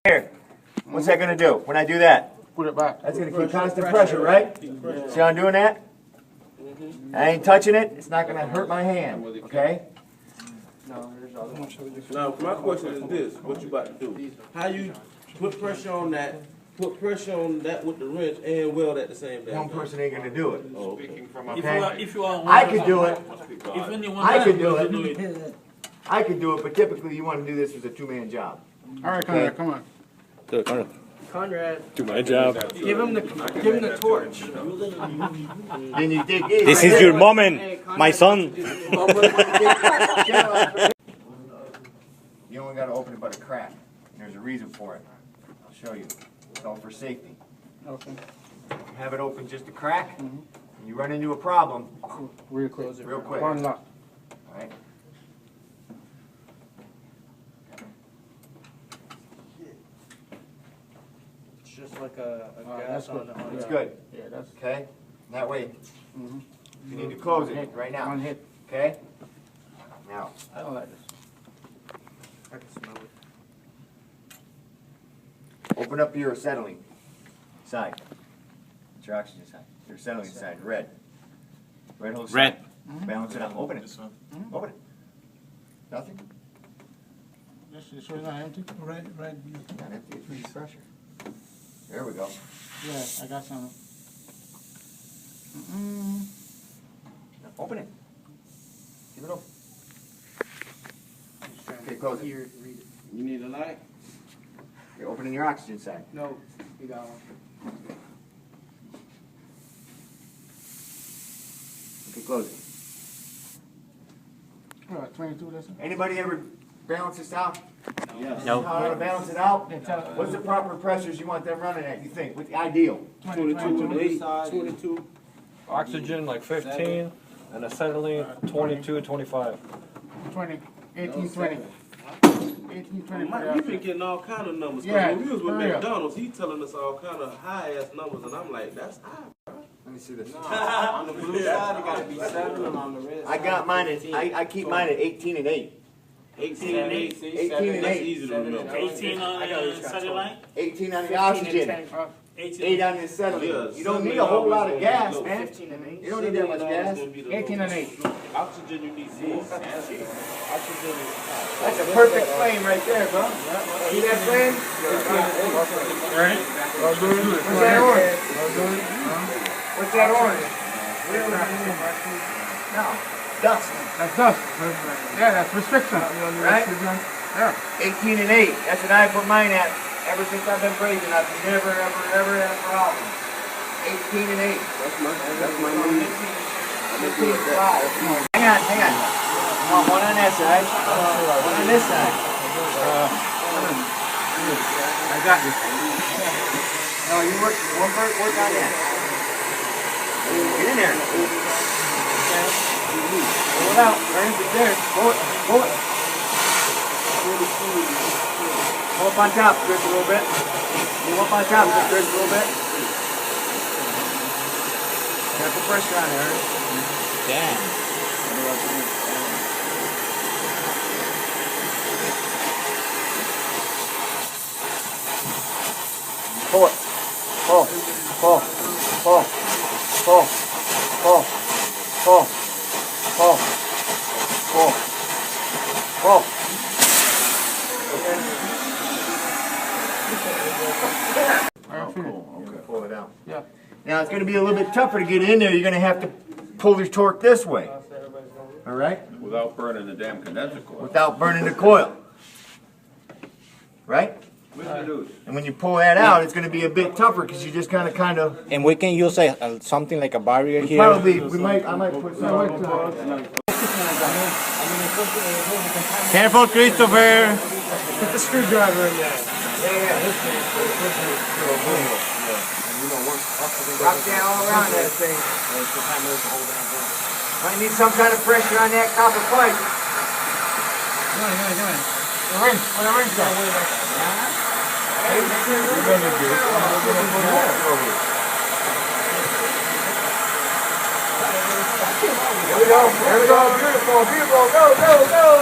Here. What's that going to do when I do that? Put it back. That's going to keep constant pressure, right? See how I'm doing that? I ain't touching it. It's not going to hurt my hand, okay? Now, my question is this: what you about to do? How you put pressure on that? Put pressure on that with the wrench and weld at the same time. One person ain't going to do it. Okay. If you are I could do it. If anyone I could else do will it. I could do it, but typically you want to do this as a two-man job. All right, Conrad, come on. Do it, Conrad. Conrad, Do my job. give him the torch. Then you dig in. This is your moment, my son. You only got to open it by the crack. There's a reason for it. I'll show you. It's all for safety. Okay. Have it open just a crack, and you run into a problem. Real quick. Real quick. One lock. All right. It's just like a that's gas on good. the It's good. Yeah, that's Okay? That way, mm-hmm. you need to close it right now. One hit. Okay? Now, I don't like this. I can smell it. open up your acetylene side. It's your oxygen side. Your acetylene side, red. Red whole Red. side. Balance it out. Open it. Open it. Nothing? This was not empty? Right. Not empty. It's free pressure. There we go. Yeah, I got some. Now open it. Keep it open. Okay, close it. Here, read it. You need a light? You're opening your oxygen side. No, you got one. Okay, close it. All right, 22, that's it. Anybody ever balance this out? Yes. No. How to balance it out? Yeah, tell, What's the proper pressures you want them running at, you think? What's the ideal? 22. Oxygen like 15, and acetylene 22, 25. 20, 18, 20. 18, 20. Mike, we've been getting all kind of numbers. 'Cause Yeah, when we was with for real. McDonald's, he telling us all kind of high ass numbers, and I'm like, that's high. Let me see this. On the blue side, it gotta be 7, and on the red I side, got mine at, I keep mine at 18 and 8. 18 and 8. 18 and That's 8. easy to remember. 18 on satellite, 18 on the oxygen, 18 8 on the acetylene. Yeah, You don't need a whole lot of gas, man. 15 and 8. You don't need that much gas. 18 and 8. Oxygen you need 4. Oxygen is That's a perfect flame right there, bro. See that flame? Ready? What's that orange? What's that orange? No, dust. That's dust. Yeah, that's restriction. Right? Yeah. 18 and 8. That's what I put mine at. Ever since I've been brazing, I've never, ever had a problem. 18 and 8. That's my number. 15 and 5. Hang on. One on that side. One on this side. I got this. No, you work on that. Get in there. Pull it out. Right there. Pull it. Pull up on top, Chris, a little bit. Pull up on top, Chris, a little bit. Got the pressure on there. Damn. Pull it. Pull. Pull it out. Yeah. Now it's going to be a little bit tougher to get in there. You're going to have to pull your torque this way. All right? Without burning the damn condenser coil. Without burning the coil. Right? And when you pull that out, it's going to be a bit tougher because you just kind of. And we can use something like a barrier here. Probably, I might put some. Careful, Christopher. Put the screwdriver in there. Rock that all around that thing. Might need some kind of pressure on that copper pipe. Come on. The ring. Where the ring's going? Here we go. Beautiful. Go.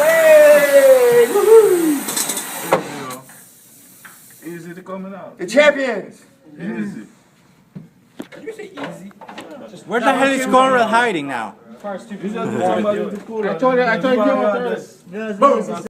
Hey! Woohoo! Easy to coming out. The champions. Easy. Where the hell is Conrad hiding now? You just need somebody to cool I told you, give him a 30.